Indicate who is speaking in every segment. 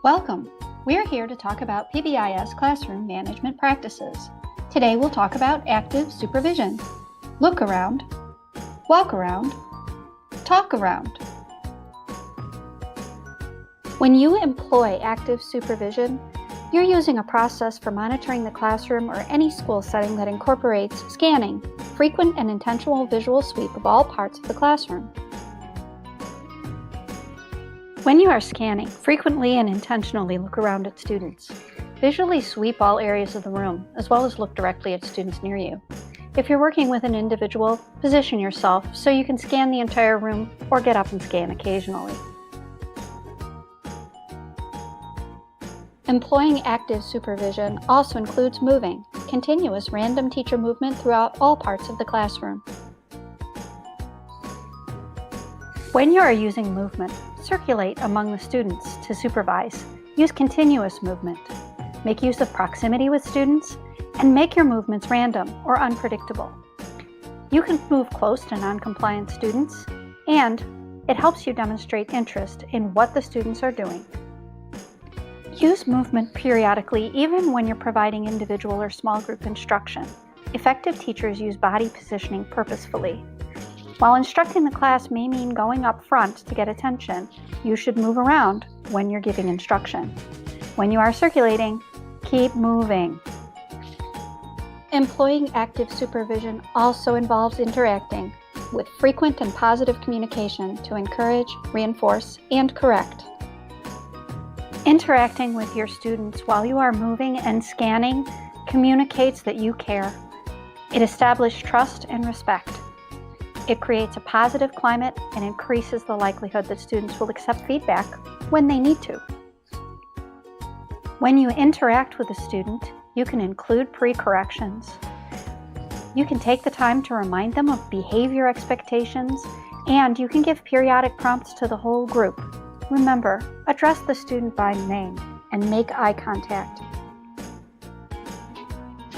Speaker 1: Welcome! We're here to talk about PBIS classroom management practices. Today we'll talk about active supervision. Look around, walk around, talk around. When you employ active supervision, you're using a process for monitoring the classroom or any school setting that incorporates scanning, frequent and intentional visual sweep of all parts of the classroom. When you are scanning, frequently and intentionally look around at students. Visually sweep all areas of the room, as well as look directly at students near you. If you're working with an individual, position yourself so you can scan the entire room or get up and scan occasionally. Employing active supervision also includes moving, continuous random teacher movement throughout all parts of the classroom. When you are using movement, circulate among the students to supervise. Use continuous movement. Make use of proximity with students, and make your movements random or unpredictable. You can move close to non-compliant students, and it helps you demonstrate interest in what the students are doing. Use movement periodically even when you're providing individual or small group instruction. Effective teachers use body positioning purposefully. While instructing the class may mean going up front to get attention, you should move around when you're giving instruction. When you are circulating, keep moving. Employing active supervision also involves interacting with frequent and positive communication to encourage, reinforce, and correct. Interacting with your students while you are moving and scanning communicates that you care. It establishes trust and respect. It creates a positive climate and increases the likelihood that students will accept feedback when they need to. When you interact with a student, you can include pre-corrections. You can take the time to remind them of behavior expectations, and you can give periodic prompts to the whole group. Remember, address the student by name and make eye contact.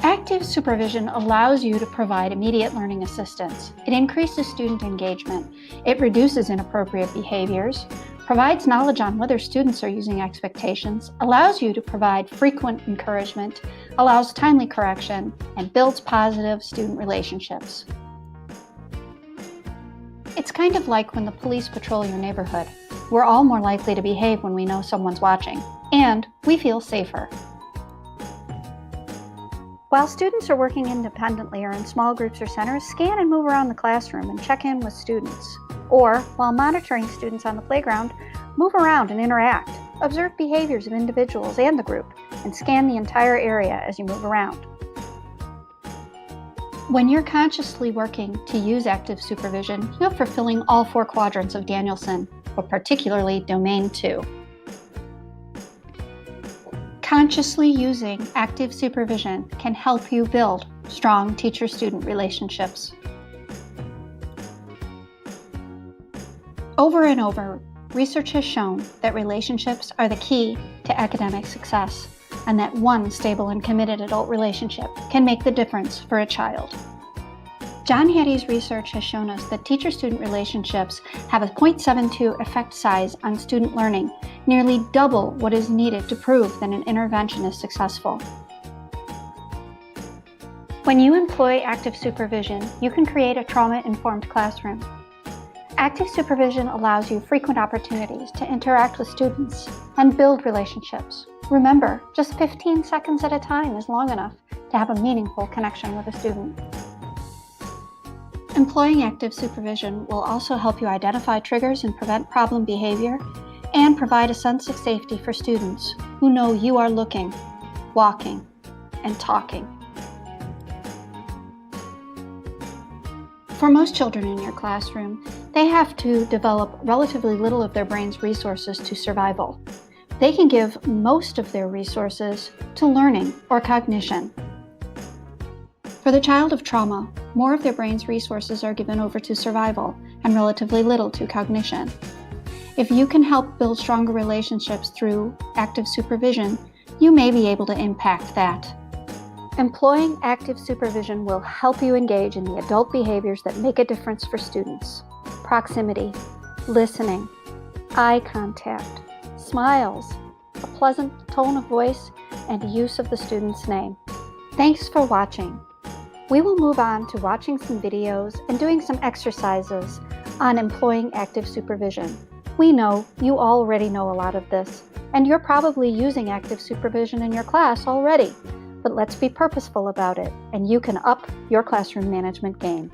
Speaker 1: Active supervision allows you to provide immediate learning assistance. It increases student engagement. It reduces inappropriate behaviors, provides knowledge on whether students are using expectations, allows you to provide frequent encouragement, allows timely correction, and builds positive student relationships. It's kind of like when the police patrol your neighborhood. We're all more likely to behave when we know someone's watching, and we feel safer. While students are working independently or in small groups or centers, scan and move around the classroom and check in with students. Or, while monitoring students on the playground, move around and interact. Observe behaviors of individuals and the group, and scan the entire area as you move around. When you're consciously working to use active supervision, you're fulfilling all 4 quadrants of Danielson, but particularly Domain 2. Consciously using active supervision can help you build strong teacher-student relationships. Over and over, research has shown that relationships are the key to academic success, and that one stable and committed adult relationship can make the difference for a child. John Hattie's research has shown us that teacher-student relationships have a 0.72 effect size on student learning, nearly double what is needed to prove that an intervention is successful. When you employ active supervision, you can create a trauma-informed classroom. Active supervision allows you frequent opportunities to interact with students and build relationships. Remember, just 15 seconds at a time is long enough to have a meaningful connection with a student. Employing active supervision will also help you identify triggers and prevent problem behavior, and provide a sense of safety for students who know you are looking, walking, and talking. For most children in your classroom, they have to develop relatively little of their brain's resources to survival. They can give most of their resources to learning or cognition. For the child of trauma, more of their brain's resources are given over to survival and relatively little to cognition. If you can help build stronger relationships through active supervision, you may be able to impact that. Employing active supervision will help you engage in the adult behaviors that make a difference for students. Proximity, listening, eye contact, smiles, a pleasant tone of voice and use of the student's name. Thanks for watching. We will move on to watching some videos and doing some exercises on employing active supervision. We know you already know a lot of this, and you're probably using active supervision in your class already, but let's be purposeful about it, and you can up your classroom management game.